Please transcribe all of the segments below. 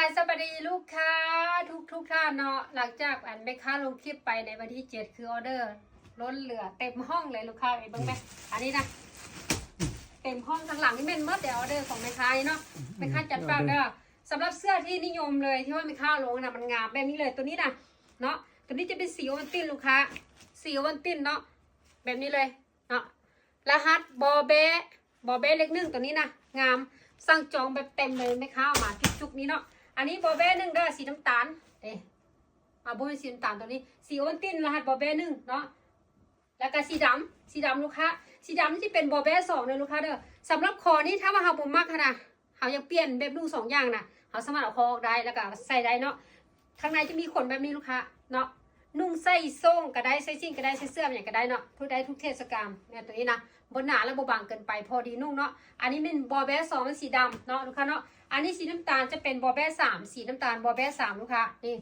สวัสดีลูกค้าทุกท่านเนาะหลังจากแม่ค้าลงคลิปไปในวันที่7คือออเดอร์ล้นเหลือเต็มห้องเลยลูกค้าไอ้บ้างไหมอันนี้นะเต็มห้องข้างหลังนี่เป็นเมื่อแต่ออเดอร์ของแม่ค้าเนาะแม่ค้าจัดฝากเด้อสำหรับเสื้อที่นิยมเลยที่ว่าแม่ค้าลงนะมันงามแบบนี้เลยตัวนี้นะเนาะตัวนี้จะเป็นสีโอวัลตินลูกค้าสีโอวัลตินเนาะแบบนี้เลยเนาะรหัสบอเบ้เล็ก1ตัวนี้นะงามสั่งจองแบบเต็มเลยแม่ค้าเอามาจุกนี้เนาะอันนี้บอเบ้1เด้อสีน้ำตาลโบยสีน้ำตาลตัวนี้สีโอวัลตินรหัสบอเบ้1เนาะแล้วก็สีดำลูกค้าสีดำที่เป็นบอเบ้2เลยลูกค้าเด้อสำหรับคอนี่ถ้าว่าเราบ่มักนะเขายังเปลี่ยนแบบนุ่ง2อย่างนะเขาสามารถเอาคอออกได้แล้วก็ใส่ได้เนาะข้างในจะมีขนแบบนี้ลูกค้าเนาะนุ่งใส่ส่งก็ได้ใส่ซิ่งก็ได้ใส่เสื้ออย่างก็ได้เนาะทุกได้ทุกเทศกาลเนี่ยตัวนี้นะบนหนาและบบางเกินไปพอดีนุ่งเนาะอันนี้เป็นบอเบ้2มันสีดำเนาะลูกค้าเนาะอันนี้สีน้ำตาลจะเป็นบอเบ้3สีน้ำตาลบอเบ้3ลูกค้านี่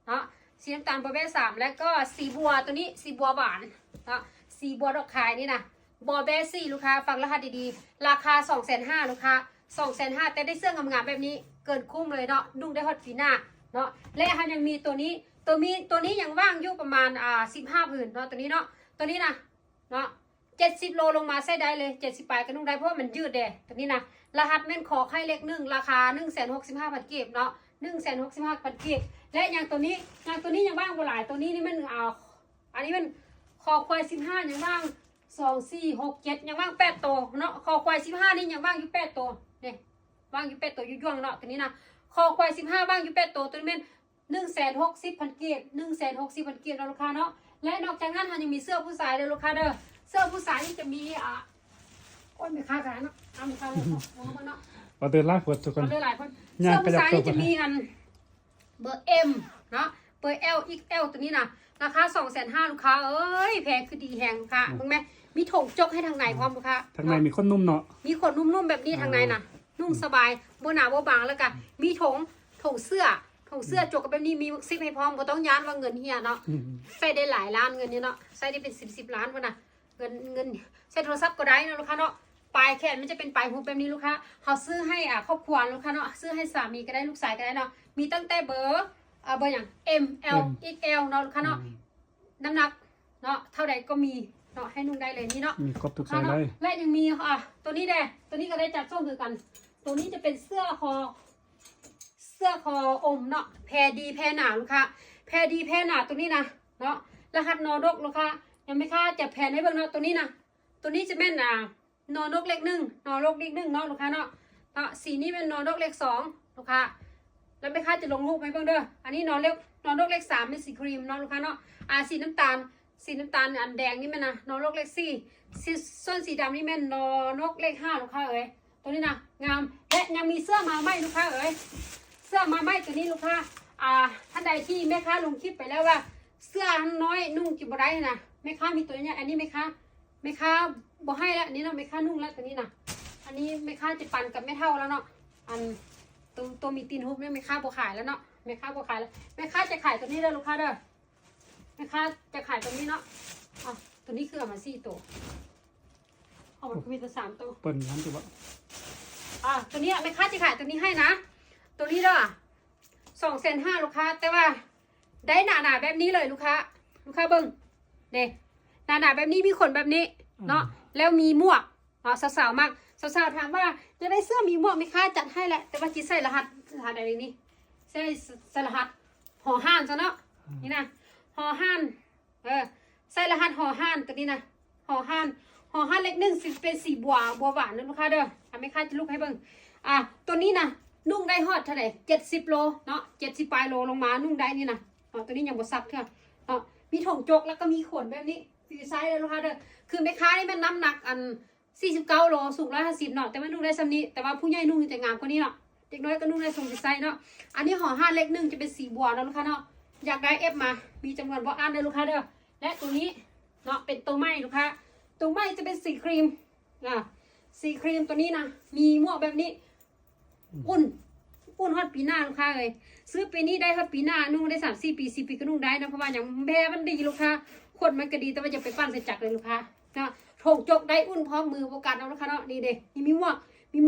เนาะสีน้ำตาลบอเบ้3แล้วก็สีบัวตัวนี้สีบัวหวานเนาะสีบัวดอกคายนี่นะบอเบ้4ลูกค้าฟังรหัสดีๆราคา 250,000ลูกค้า 250,000แต่ได้เสื้องามๆแบบนี้เกินคุ้มเลยเนาะนุ่งได้ฮอตปีหน้าเนาะและยังมีตัวนี้ยังว่างอยู่ประมาณ15ผืนเนาะตัวนี้เนาะตัวนี้นะเนาะ70 โลลงมาใส่ได้เลย70ปลายก็นุ่งได้เพราะว่ามันยืดเด้ตัวนี้นะรหัสแม่นขอไข่เล็ก1ราคา 165,000 กีบเนาะ 165,000 กีบและอย่างตัวนี้ยังว่างบ่หลายตัวนี้นี่มันอันนี้มันคอควาย15ยังว่าง2 4 6 7ยังว่าง8ตัวเนาะคอควาย15นี่ยังว่างอยู่8ตัวนี่ว่างอยู่8ตัวยุ่งๆเนาะตัวนี้นะคอควาย15ว่างอยู่8ตัวตัวนี้เป็น160,000 กีบ160,000 กีบเราลูกค้าเนาะและนอกจากนั้นยังมีเสื้อผู้ชายเลยลูกค้าเด้อเสื้อผู้ชายนี่จะมีโอ้ยไม่ค่ากันเนาะไม่ค่าเลยเนาะเอาเดินไล่เปิดทุกคน เสื้อผู้ชายนี่จะมีอันเบอร์ M เนาะเบอร์ L XL ตัวนี้นะราคา 250,000ลูกค้าเอ้ยแพงคือดีแหงค่ะมึงไหมมีถงจกให้ทางในพร้อมลูกค้าทางในมีคนนุ่มเนาะมีขนนุ่มๆแบบนี้ทางในนะนุ่มสบายบนหนาบนบางแล้วกันมีถงเสื้อจกกับแบบนี้มีซิปให้พร้อมบ่ต้องย้านว่าเงินเฮียเนาะใส่ได้หลายล้านเงินนี้เนาะใส่ได้เป็น10 ล้านวะนะเงินใช้โทรศัพท์ก็ได้นะลูกค้าเนาะปลายแขนมันจะเป็นปลายหูแบบนี้ลูกค้าเขาซื้อให้ครอบครัวลูกค้าเนาะซื้อให้สามีก็ได้ลูกชายก็ได้เนาะมีตั้งแต่เบอร์อย่าง M L XL เนาะลูกค้าเนาะน้ำหนักเนาะเท่าใดก็มีเนาะให้นุ่งได้เลยนี่เนาะมีครบทุกไซส์เลยและยังมีตัวนี้ตัวนี้ก็ได้จัดส่งคือกันตัวนี้จะเป็นเสื้อคออมเนาะแพรดีแพรหนาลูกค้าแพรดีแพรหนาตัวนี้นะเนาะรหัสนอดกลูกค้ายังไม่ค่าจะแพรให้เบิ่งเนาะตัวนี้นะตัวนี้จะแม่นนอนกเล็ก1นอนกเล็ก1เนาะลูกค้าเนาะสีนี้เป็นนอนกเล็ก2ลูกค้าแล้วไม่ค่าจะลงรูปไหมเบิ่งเด้ออันนี้นอนกเล็ก3เป็นสีครีมเนาะลูกค้าเนาะสีน้ำตาลอันแดงนี่มันนะนอนกเล็ก4ส่วนสีดำนี่แม่นนอนกเล็ก5ลูกค้าเอ๋ยตัวนี้นะงามและยังมีเสื้อมาไหมลูกค้าเอ๋ยเสื้อมาไหมตัวนี้ลูกค้าท่านใดที่แม่ค้าลงคลิปไปแล้วว่าเสื้อน้อยนุ่งจิบไรนะแม่ค้ามีตัวนี้อันนี้แม่ค้าบอกให้แล้วนี่เนาะแม่ค้านุ่งแล้วตัวนี้นะอันนี้แม่ค้าจะปั่นกับแม่เท่าแล้วเนาะอันตัวมีตีนฮุบเนี่ยแม่ค้าบอขายแล้วเนาะแม่ค้าบอขายแล้วแม่ค้าจะขายตัวนี้เด้อลูกค้าเด้อแม่ค้าจะขายตัวนี้เนาะตัวนี้คือเอามา4ตัวเอามันมีตัว3ตัวเปิดร้านตัวตัวนี้แม่ค้าจะขายตัวนี้ให้นะตัวนี้เด้อ250,000ลูกค้าแต่ว่าได้หนาแบบนี้เลยลูกค้าเบิ้งเด้หนาแบบนี้มีขนแบบนี้เนาะแล้วมีหมวกสาวๆมากสาวๆถามว่าจะได้เสื้อมีหมวกไหมคะจัดให้แหละแต่ว่าจิใส่รหัสอะไรนี้ใส่รหัสห่อห้านซะเนาะนี่นะห่อห้านใส่รหัสห่อห้านตัวนี้นะห่อห้านเล็ก1เป็นสีบัวหวานนะลูกค้าเด้อทำให้ค่าจะลุกให้เบิ้งตัวนี้นะนุ่งได้ฮอตเท่าไหร่70 โลเนาะ70ปลายโลลงมานุ่งได้นี่นะตัวนี้ยังบ่ซักเท่ามีถงจกแล้วก็มีขนแบบนี้สีไซส์เลยลูกค้าเด้อคือแม่ค้านี่มันน้ำหนัก49 โลสูง150เนาะแต่ว่านุ่งได้ซ้ำนี้แต่ว่าผู้ใหญ่นุ่งจะงามกว่านี้เนาะเด็กน้อยก็นุ่งได้ทรงสีไซส์เนาะอันนี้ห่อ5เล็ก1จะเป็นสีบัวนะลูกค้าเนาะอยากได้เอฟมามีจำนวนบ่อันเลยลูกค้าเด้อและตัวนี้เนาะเป็นตัวไม้ลูกค้าตัวไม้จะเป็นสีครีมสีครีมตัวนี้นะมีหมวกแบบนี้อุ่นฮอตปีหน้าลูกค้าเลยซื้อปีนี้ได้ฮอตปีหน้านุ่งได้3-4 ปี4 ปีก็นุ่งได้นะเพราะว่าอย่างแบมันดีลูกค้าขนมันก็ดีแต่ว่าจะไปปั้นใส่จักรเลยลูกค้านะถงจกได้อุ่นพร้อมมือโอกาสเอาลูกค้าเนาะดีเด้นี่มีหมว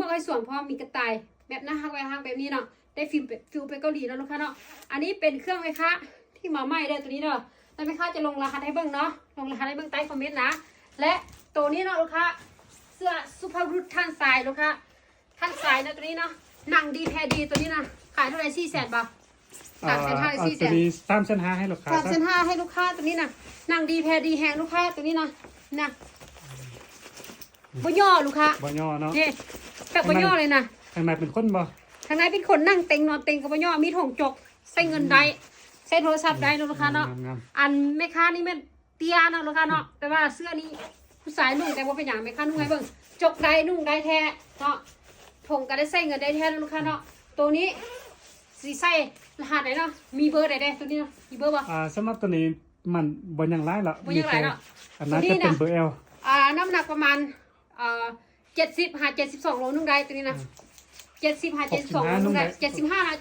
กให้ส่วนพร้อมมีกระต่ายแบบหน้าฮักไว้ฮักแบบนี้เนาะ ได้ฟิลไปเกาหลีแล้วลูกค้าเนาะอันนี้เป็นเครื่องไหมคะที่มาใหม่ได้ตัวนี้เนาะแล้วไหมคะจะลงรหัสให้เบิ้งเนาะลงรหัสให้เบิ้งใต้คอมเมนต์นะและตัวนี้เนาะลูกค้าเสื้อสุภาพบุรุษท่านทรายลูกค้าท่านทรายนะตัวนี้เนาะหนังดีแพรดีตัวนี้นะขายเท่าไหร่400,000 บาท350,000 ตัวนี้3,500ให้ลูกค้า 3,500ให้ลูกค้าตัวนี้นะหนังดีแพรดีแหงลูกค้าตัวนี้นะบ่ย่อลูกค้า บ่ย่อเนาะ นี่แบบบ่ย่อเลยนะ ข้างในเป็นคนบ่ ทางในเป็นคนนั่งเต็งนอนเต็งกับบ่ย่อมีถงจกใส่เงินได้ใส่โทรศัพท์ได้เนาะลูกค้าเนาะ งาม อันแม่ค้านี่แม่นเตี้ยเนาะลูกค้าเนาะแต่ว่าเสื้อนี้ผู้ชายนุ่งแต่ว่าเป็นอย่างแม่ค้านุ่งให้เบิ่งจกได้นุ่งได้แท้เนาะถงก็ได้ใส่เงินได้แท้ลูกค้าเนาะตัวนี้สีใส่รหัสไหนเนาะมีเบอร์ไหนได้ตัวนี้เนาะมีเบอร์บ่ สำหรับตัวนี้มันบ่ยังหลายละ บ่ยังหลายเนาะ อันนั้นจะเป็นเบอร์ L น้ำหนักประมาณ72 โลนุ่งได้ตัวนี้นะ72 โลนุ่งได้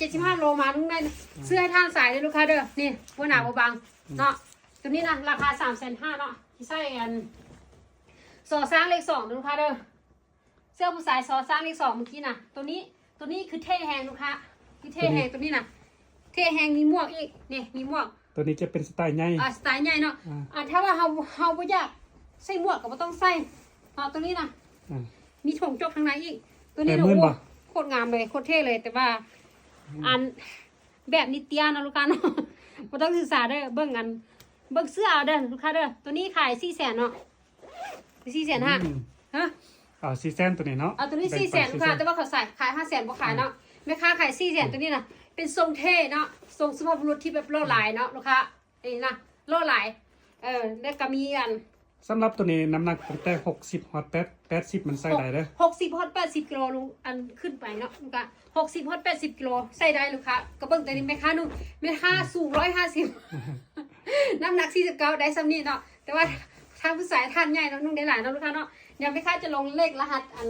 75 โลมานุ่งได้เสื้อให้ท่านสายเลยลูกค้าเด้อนี่บ่หนาบ่บางเนาะตัวนี้นะราคา3,500,000เนาะที่ใส่กันสอสร้างเลข2ลูกค้าเด้อเสื้อผู้ชายสอสร้างเลข2เมื่อกี้นะตัวนี้คือเท่แฮงลูกค้าคือเท่แฮงตัวนี้นะเท่แฮงมีหมวกอีกนี่มีหมวก ตัวนี้จะเป็นสไตล์ใหญ่ สไตล์ใหญ่เนาะถ้าว่าเฮาบ่อยากใส่หมวกก็บ่ต้องใส่ตัวนี้นะ อ่า มีถงจกข้างในอีกตัวนี้ แต่ นะ มื่น โอ้ บ่ โคตรงามเลยโคตรเท่เลยแต่ว่าอันแบบนิเตียนะลูกค้าเนาะ บ่ต้องศึกษาเด้อเบิ่งกันเบิ่งเสื้อเอาเด้อลูกค้าเด้อตัวนี้ขาย400,000เนาะ450,000ฮะ 400,000ตัวนี้เนาะ เอาตัวนี้400,000ลูกค้าแต่ว่าเขาใส่ขาย500,000บ่ขายเนาะแม่ค้าขาย400,000ตัวนี้นะเป็นทรงเท่เนาะทรงสุภาพบุรุษที่แบบโลหลายเนาะลูกค้านี่นะโลหลายแล้วก็มีอัน สำหรับตัวนี้น้ำหนักตั้งแต่60ฮอด80มันใส่ได้เด้อ 60 ฮอต 80 กิโลลุงอันขึ้นไปเนาะลูกค้า60 ฮอต 80 กิโลใส่ได้ลูกค้ากระเบื้องแต่นี่แม่ค้านุ่งแม่ค้าสูง150 น้ำหนัก49ได้ซ้ำนี่เนาะแต่ว่าทางผู้ชายท่านใหญ่เนาะนุ่งได้หลายเนาะลูกค้าเนาะเดี๋ยวแม่ค้าจะลงเลขรหัสอัน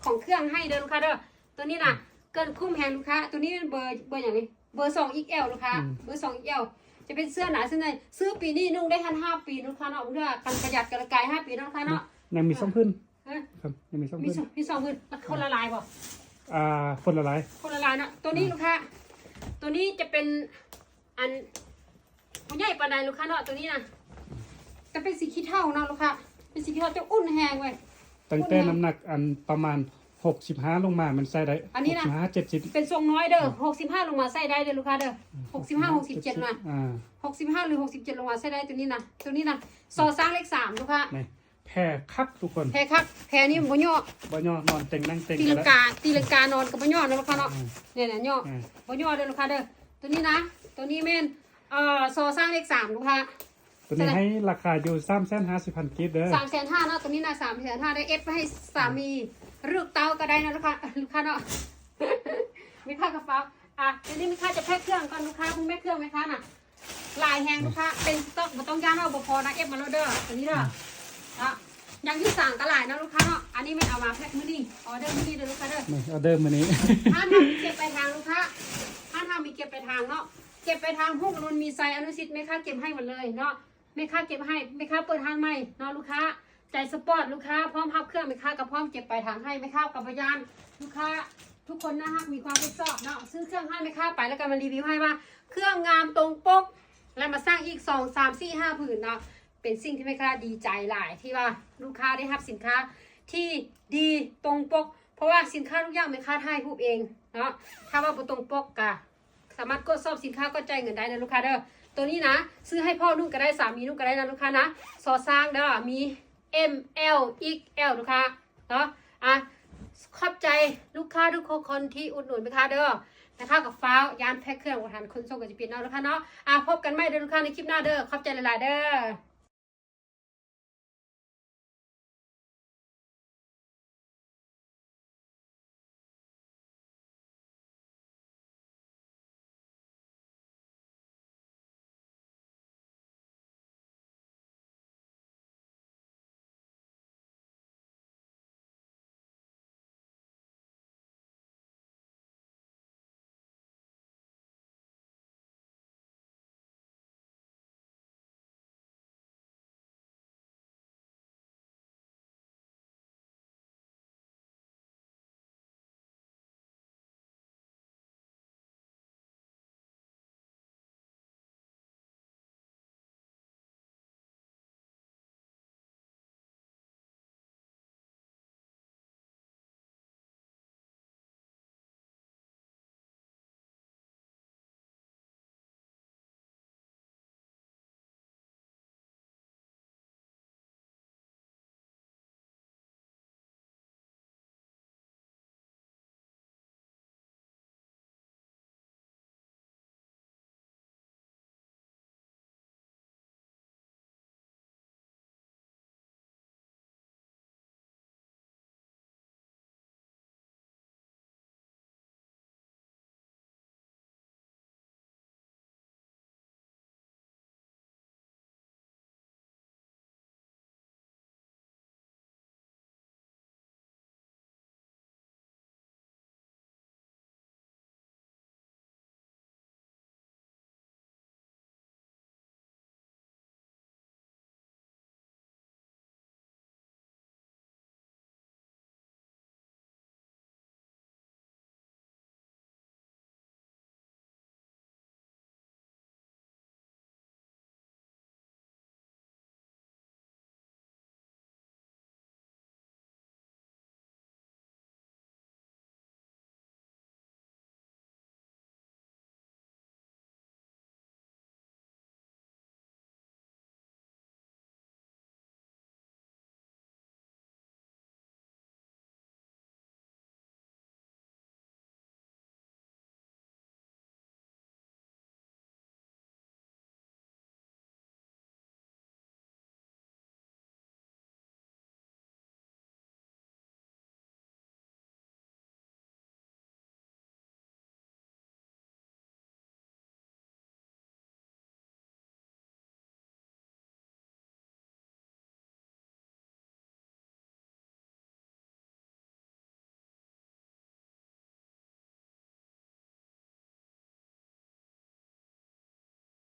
ของเครื่องให้เด้อลูกค้าเด้อตัวนี้น่ะเกินคุ้มแฮงลูกค้าตัวนี้เป็นเบอร์อย่างนี้เบอร์2 XL ลูกค้าเบอร์2 XL จะเป็นเสื้อหนาเสื้อในซื้อปีนี้นุ่งได้ทัน5 ปีลูกค้าเนาะเพื่อกันประหยัดกระกาย5 ปีเนาะลูกค้าเนาะ ยังมีซ่อมพื้น ฮะ ครับยังมีซ่อม มี พื้น สองพื้นคนละลายบ่ คนละหลาย คนละลายเนาะตัวนี้ลูกค้าตัวนี้จะเป็นอันผู้ใหญ่ปานใดลูกค้าเนาะตัวนี้นะจะเป็นสีขี้เถ้าเนาะลูกค้าเป็นสีขี้เถ้าจะอุ่นแหงเว้ย ตั้งแต่น้ำหนักอันประมาณ65ลงมามันใส่ได้ อันนี้นะ 65 70เป็นทรงน้อยเด้อ65ลงมาใส่ได้เด้อลูกค้าเด้อ65 67มา 65หรือ67ลงมาใส่ได้ตัวนี้นะตัวนี้นะซอสร้างเลข3ลูกค้า นี่แพร่คักทุกคน แพรครับแพรนี่บ่ย่อ บ่ย่อนอนเต็งนั่งเต็ง ตีลัง แล้ว กาตีลังกานอนกับบ่ย่อนะลูกค้าเนาะเนี่ยๆย่อ อ่า บ่ย่อเด้อลูกค้าเด้อตัวนี้นะตัวนี้แม่นซอสร้างเลข3ลูกค้า ตัวนี้ให้ราคาอยู่350,000กิฟต์เด้อ 350,000เนาะตัวนี้นะ350,000ได้เอฟไปให้สามีเลือกเตาก็ได้นะลูกค้าลูกค้าเนาะ มีค่ากระเป๋าทีนี้มีค่าจะแพ็คเครื่องก่อนลูกค้าคุณแม่เครื่องไหมคะน่ะลายแหงลูกค้าเป็นต้องย่างเอาบ่พอนะเอฟมาแล้วเด้อตัวนี้เด้ออย่างที่สั่งก็หลายนะลูกค้าเนาะอันนี้ไม่เอามาแพ็คมื้อนี้ออเดอร์มื้อนี้เด้อลูกค้าเด้อ นี่ออเดอร์มื้อนี้ ถ้าทำเก็บไปทางลูกค้าถ้าทำมีเก็บไปทางเนาะเก็บไปทางหุ้นมันมีไซอนุสิทธิ์แม่ค้าเก็บให้หมดเลยเนาะแม่ค้าเก็บให้แม่ค้าเปิดทางใหม่เนาะลูกค้าใจสปอร์ตลูกค้าพร้อมพับเครื่องแม่ค้ากับพร้อมเก็บไปทางให้แม่ค้ากับพยานลูกค้าทุกคนนะคะมีความเป็นชอบเนาะซื้อเครื่องให้แม่ค้าไปแล้วกันมารีวิวให้ว่าเครื่องงามตรงปกแล้วมาสร้างอีก2 3 4 5ผืนเนาะเป็นสิ่งที่แม่ค้าดีใจหลายที่ว่าลูกค้าได้รับสินค้าที่ดีตรงปกเพราะว่าสินค้าทุกอย่างแม่ค้าถ่ายรูปเองเนาะถ้าว่าบ่ตรงปกกะสามารถกดสอบสินค้าก็จ่ายเงินได้นะลูกค้าเด้อตัวนี้นะซื้อให้พ่อนุ่งก็ได้สามีนุ่งก็ได้นะลูกค้านะซอสร้างเด้อมี M L XL ลูกค้าเนาะขอบใจลูกค้าทุกคนที่อุดหนุนแม่ค้าเด้อนะคะกับฟ้าวยานแพ็คเครื่องวัฒนคนส่งกับจิปินเนาะลูกค้าเนาะพบกันใหม่เด้อลูกค้าในคลิปหน้าเด้อขอบใจหลายๆเด้อ